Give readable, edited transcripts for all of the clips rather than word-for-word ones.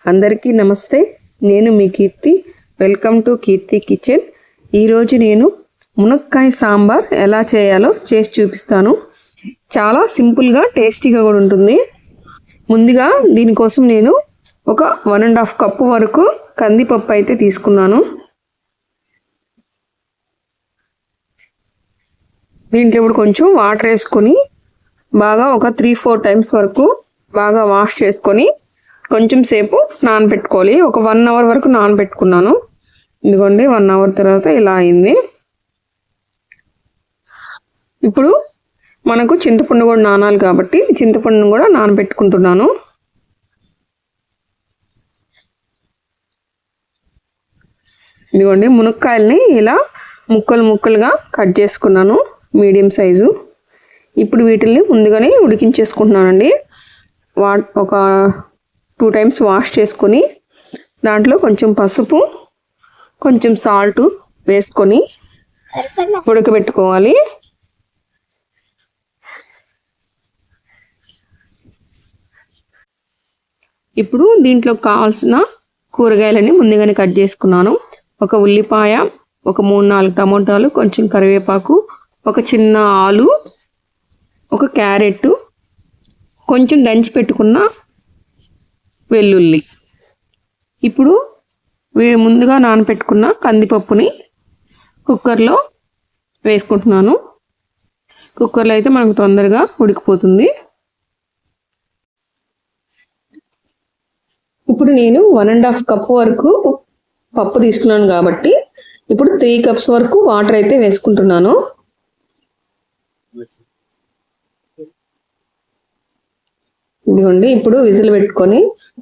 అందరికీ నమస్తే. నేను మీ Keerthi. Welcome to Keerthi kitchen. ఈరోజు నేను మునక్కాయ సాంబార్ ఎలా చేయాలో చేసి చూపిస్తాను. చాలా సింపుల్గా టేస్టీగా కూడా ఉంటుంది. ముందుగా దీనికోసం నేను ఒక 1.5 కప్పు వరకు కందిపప్పు అయితే తీసుకున్నాను. దీంట్లో ఇప్పుడు కొంచెం వాటర్ వేసుకొని బాగా ఒక 3-4 టైమ్స్ వరకు బాగా వాష్ చేసుకొని కొంచెం సేపు నానబెట్టుకోవాలి. ఒక 1 అవర్ వరకు నానబెట్టుకున్నాను. ఇదిగోండి 1 అవర్ తర్వాత ఇలా అయింది. ఇప్పుడు మనకు చింతపండు కూడా నానాలి కాబట్టి చింతపండును కూడా నానబెట్టుకుంటున్నాను. ఇదిగోండి మునక్కాయల్ని ఇలా ముక్కలుగా కట్ చేసుకున్నాను, మీడియం సైజు. ఇప్పుడు వీటిని ముందుగానే ఉడికించేసుకుంటున్నానండి. ఒక 2 టైమ్స్ వాష్ చేసుకొని దాంట్లో కొంచెం పసుపు, కొంచెం సాల్ట్ వేసుకొని ఉడకబెట్టుకోవాలి. ఇప్పుడు దీంట్లో కావాల్సిన కూరగాయలని ముందుగానే కట్ చేసుకున్నాను. ఒక ఉల్లిపాయ, ఒక 3-4 టమోటాలు, కొంచెం కరివేపాకు, ఒక చిన్న ఆలు, ఒక క్యారెట్, కొంచెం దంచి పెట్టుకున్న వెల్లుల్లి. ఇప్పుడు ముందుగా నానబెట్టుకున్న కందిపప్పుని కుక్కర్లో వేసుకుంటున్నాను. కుక్కర్లో అయితే మనకు తొందరగా ఉడికిపోతుంది. ఇప్పుడు నేను 1.5 కప్పు వరకు పప్పు తీసుకున్నాను కాబట్టి ఇప్పుడు 3 కప్స్ వరకు వాటర్ అయితే వేసుకుంటున్నాను. ఇదిగోండి ఇప్పుడు విజిల్ పెట్టుకొని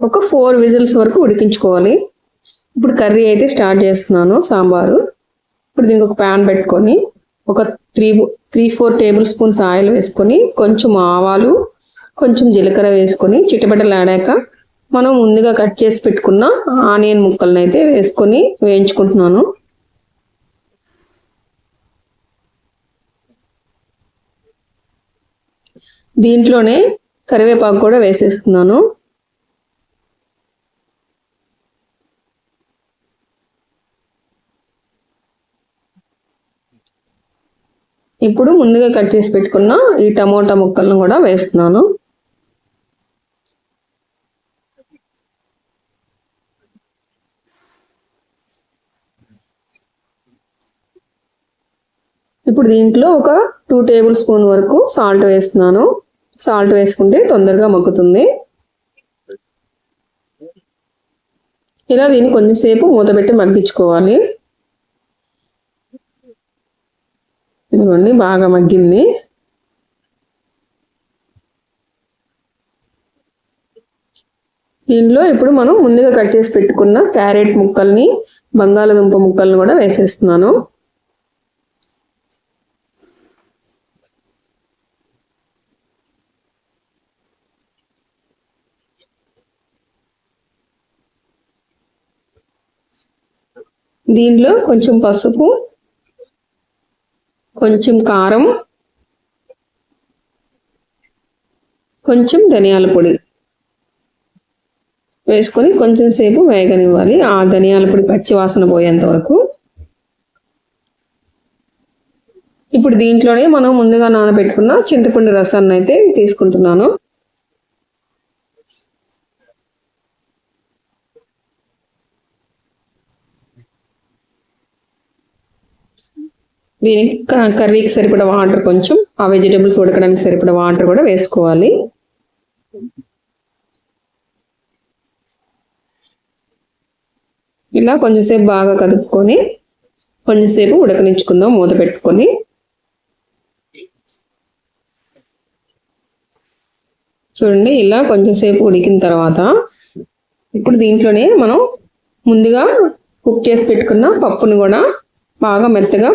ఒక 4 విజిల్స్ వరకు ఉడికించుకోవాలి. ఇప్పుడు కర్రీ అయితే స్టార్ట్ చేస్తున్నాను, సాంబారు. ఇప్పుడు దీనికి ఒక ప్యాన్ పెట్టుకొని ఒక 3-4 టేబుల్ స్పూన్స్ ఆయిల్ వేసుకొని కొంచెం ఆవాలు, కొంచెం జీలకర్ర వేసుకొని చిటపటలాడాక మనం ముందుగా కట్ చేసి పెట్టుకున్న ఆనియన్ ముక్కలను అయితే వేసుకొని వేయించుకుంటున్నాను. దీంట్లోనే కరివేపాకు కూడా వేసేస్తున్నాను. ఇప్పుడు ముందుగా కట్ చేసి పెట్టుకున్న ఈ టమోటా ముక్కలను కూడా వేస్తున్నాను. ఇప్పుడు దీంట్లో ఒక 2 టేబుల్ స్పూన్ వరకు సాల్ట్ వేస్తున్నాను. సాల్ట్ వేసుకుంటే తొందరగా మగ్గుతుంది. ఇలా దీన్ని కొంచెం సేపు మూత పెట్టి మగ్గించుకోవాలి. ఇదిగోండి బాగా మగ్గింది. దీనిలో ఇప్పుడు మనం ముందుగా కట్ చేసి పెట్టుకున్న క్యారెట్ ముక్కల్ని, బంగాళదుంప ముక్కల్ని కూడా వేసేస్తున్నాను. దీనిలో కొంచెం పసుపు, కొంచెం కారం, కొంచెం ధనియాల పొడి వేసుకొని కొంచెం సేపు వేగనివ్వాలి. ఆ ధనియాల పొడి పచ్చి వాసన పోయేంత వరకు. ఇప్పుడు దీంట్లోనే మనం ముందుగా నానబెట్టుకున్న చింతపండు రసాన్ని అయితే తీసుకుంటున్నాను. దీనికి కర్రీకి సరిపడా వాటర్, కొంచెం ఆ వెజిటేబుల్స్ ఉడకడానికి సరిపడా వాటర్ కూడా వేసుకోవాలి. ఇలా కొంచెంసేపు బాగా కదుపుకొని కొంచెంసేపు ఉడకనించుకుందాం మూత పెట్టుకొని. చూడండి ఇలా కొంచెంసేపు ఉడికిన తర్వాత ఇప్పుడు దీంట్లోనే మనం ముందుగా కుక్ చేసి పెట్టుకున్న పప్పును కూడా బాగా మెత్తగా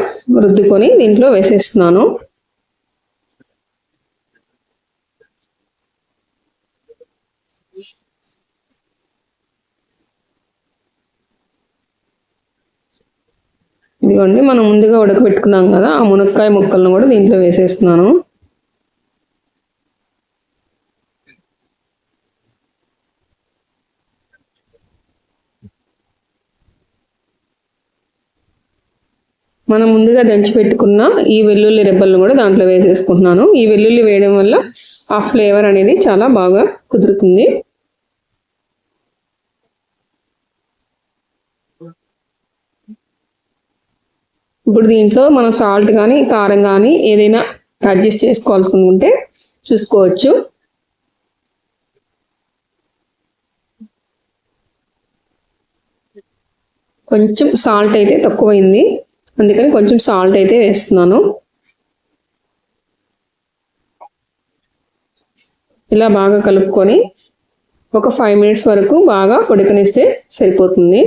రుద్దుకొని దీంట్లో వేసేస్తున్నాను. ఇదిగోండి మనం ముందుగా ఉడకబెట్టుకున్నాం కదా, ఆ మునక్కాయ ముక్కలను కూడా దీంట్లో వేసేస్తున్నాను. మనం ముందుగా దంచి పెట్టుకున్న ఈ వెల్లుల్లి రెబ్బలను కూడా దాంట్లో వేసేసుకుంటున్నాను. ఈ వెల్లుల్లి వేయడం వల్ల ఆ ఫ్లేవర్ అనేది చాలా బాగా కుదురుతుంది. ఇప్పుడు దీంట్లో మనం సాల్ట్ కానీ కారం కానీ ఏదైనా అడ్జస్ట్ చేసుకోవాల్సుకుంటే చూసుకోవచ్చు. కొంచెం సాల్ట్ అయితే తక్కువైంది, అందుకని కొంచెం సాల్ట్ అయితే వేస్తున్నాను. ఇలా బాగా కలుపుకొని ఒక 5 మినిట్స్ వరకు బాగా ఉడకనిస్తే సరిపోతుంది.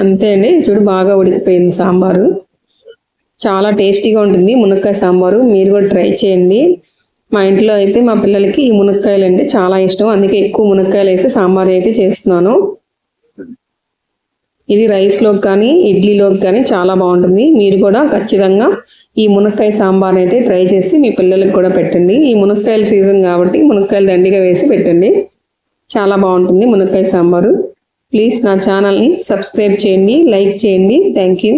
అంతే అండి, చూడు బాగా ఉడికిపోయింది సాంబారు. చాలా టేస్టీగా ఉంటుంది మునక్కాయ సాంబారు. మీరు కూడా ట్రై చేయండి. మా ఇంట్లో అయితే మా పిల్లలకి ఈ మునక్కాయలు అంటే చాలా ఇష్టం, అందుకే ఎక్కువ మునక్కాయలు వేసి సాంబార్ అయితే చేస్తున్నాను. ఇది రైస్లోకి కానీ ఇడ్లీలోకి కానీ చాలా బాగుంటుంది. మీరు కూడా ఖచ్చితంగా ఈ మునక్కాయ సాంబార్ అయితే ట్రై చేసి మీ పిల్లలకు కూడా పెట్టండి. ఈ మునక్కాయల సీజన్ కాబట్టి మునక్కాయలు దండిగా వేసి పెట్టండి, చాలా బాగుంటుంది మునక్కాయ సాంబారు. ప్లీజ్ నా ఛానల్ని సబ్స్క్రైబ్ చేయండి, లైక్ చేయండి. Thank you.